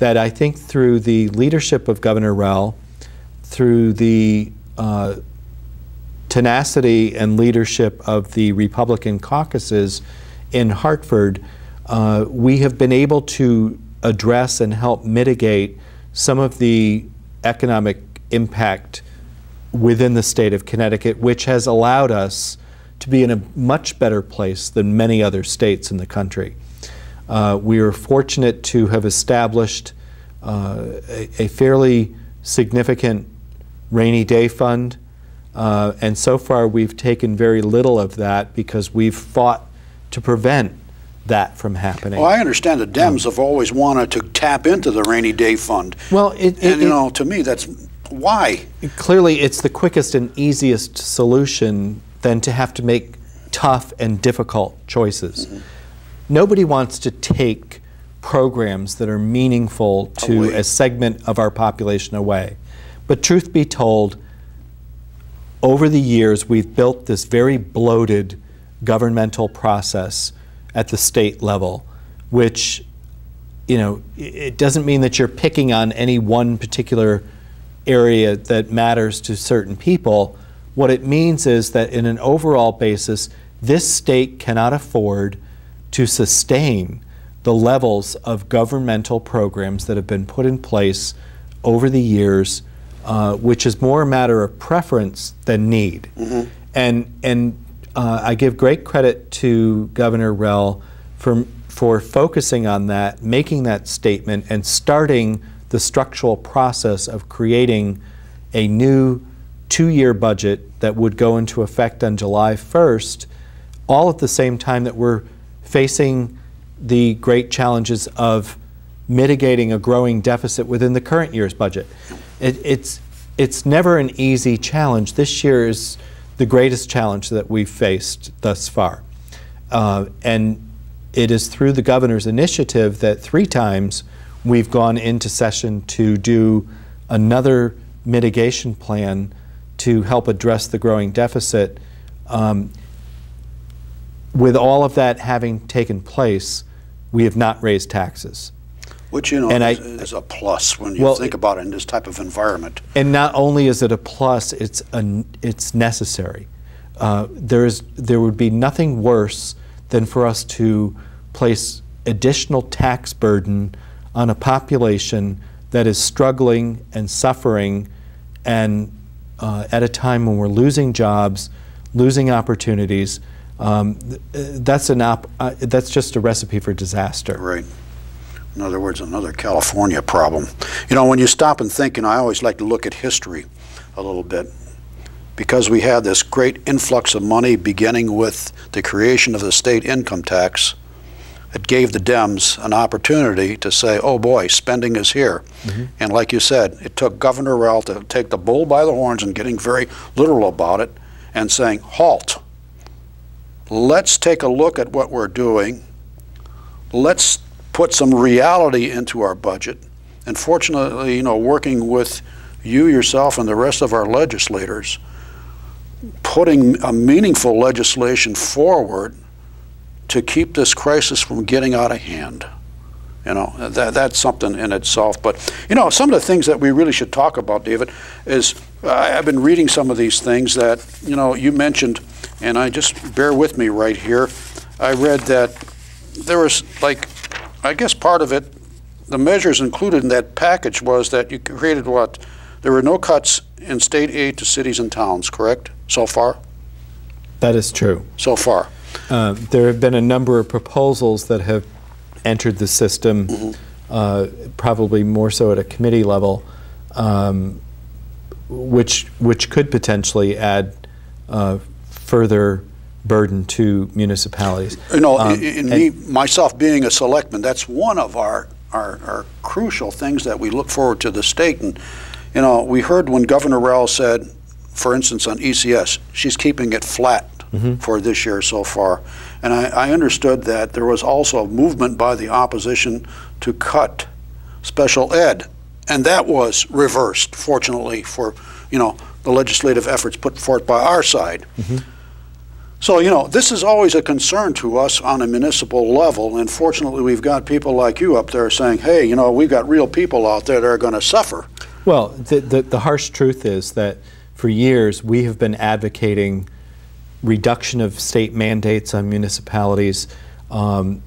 that I think through the leadership of Governor Rell, through the tenacity and leadership of the Republican caucuses in Hartford, we have been able to address and help mitigate some of the economic impact within the state of Connecticut, which has allowed us to be in a much better place than many other states in the country. We are fortunate to have established a fairly significant rainy day fund, and so far we've taken very little of that because we've fought to prevent that from happening. Well, I understand the Dems have always wanted to tap into the rainy day fund. Well, you know, to me, that's why. Clearly, it's the quickest and easiest solution than to have to make tough and difficult choices. Mm-hmm. Nobody wants to take programs that are meaningful to a segment of our population away. But truth be told, over the years, we've built this very bloated governmental process at the state level, which, you know, it doesn't mean that you're picking on any one particular area that matters to certain people. What it means is that in an overall basis, this state cannot afford to sustain the levels of governmental programs that have been put in place over the years, which is more a matter of preference than need. Mm-hmm. And I give great credit to Governor Rell for focusing on that, making that statement, and starting the structural process of creating a new 2-year budget that would go into effect on July 1st, all at the same time that we're facing the great challenges of mitigating a growing deficit within the current year's budget. It's never an easy challenge. This year is the greatest challenge that we've faced thus far. And it is through the governor's initiative that 3 times we've gone into session to do another mitigation plan to help address the growing deficit. With all of that having taken place, we have not raised taxes. Which, you know, is a plus when you think about it in this type of environment. And not only is it a plus, it's necessary. There would be nothing worse than for us to place additional tax burden on a population that is struggling and suffering, and at a time when we're losing jobs, losing opportunities. That's just a recipe for disaster. Right. In other words, another California problem. You know, when you stop and think, and I always like to look at history a little bit, because we had this great influx of money beginning with the creation of the state income tax, it gave the Dems an opportunity to say, oh boy, spending is here. Mm-hmm. And like you said, it took Governor Rell to take the bull by the horns and getting very literal about it and saying, halt. Let's take a look at what we're doing. Let's put some reality into our budget. And fortunately, you know, working with you, yourself, and the rest of our legislators, putting a meaningful legislation forward to keep this crisis from getting out of hand. You know, that's something in itself. But, you know, some of the things that we really should talk about, David, is I've been reading some of these things that, you know, you mentioned, and I just bear with me right here. I read that there was, like, I guess part of it, the measures included in that package was that you created what? There were no cuts in state aid to cities and towns, correct, so far? That is true. So far. There have been a number of proposals that have entered the system, mm-hmm. Probably more so at a committee level, which could potentially add further burden to municipalities. You know, myself being a selectman, that's one of our crucial things that we look forward to the state. And, you know, we heard when Governor Rell said, for instance, on ECS, she's keeping it flat mm-hmm. for this year so far. And I understood that there was also a movement by the opposition to cut special ed. And that was reversed, fortunately, for, you know, the legislative efforts put forth by our side. Mm-hmm. So, you know, this is always a concern to us on a municipal level, and fortunately we've got people like you up there saying, hey, you know, we've got real people out there that are going to suffer. Well, the harsh truth is that for years we have been advocating reduction of state mandates on municipalities, a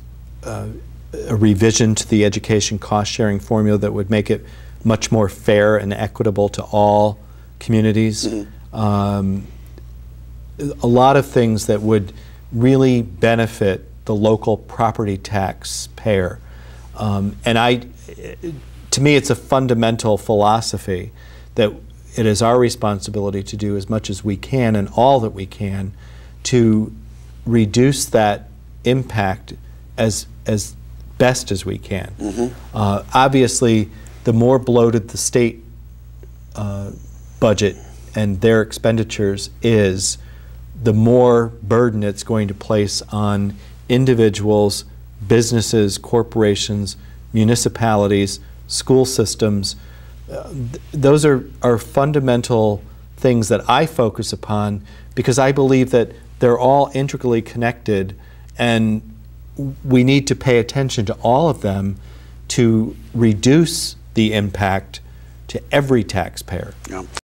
revision to the education cost-sharing formula that would make it much more fair and equitable to all communities. Mm-hmm. A lot of things that would really benefit the local property tax payer. And to me, it's a fundamental philosophy that it is our responsibility to do as much as we can and all that we can to reduce that impact as best as we can. Mm-hmm. Obviously, the more bloated the state budget and their expenditures is, the more burden it's going to place on individuals, businesses, corporations, municipalities, school systems. Those are fundamental things that I focus upon because I believe that they're all integrally connected, and we need to pay attention to all of them to reduce the impact to every taxpayer. Yeah.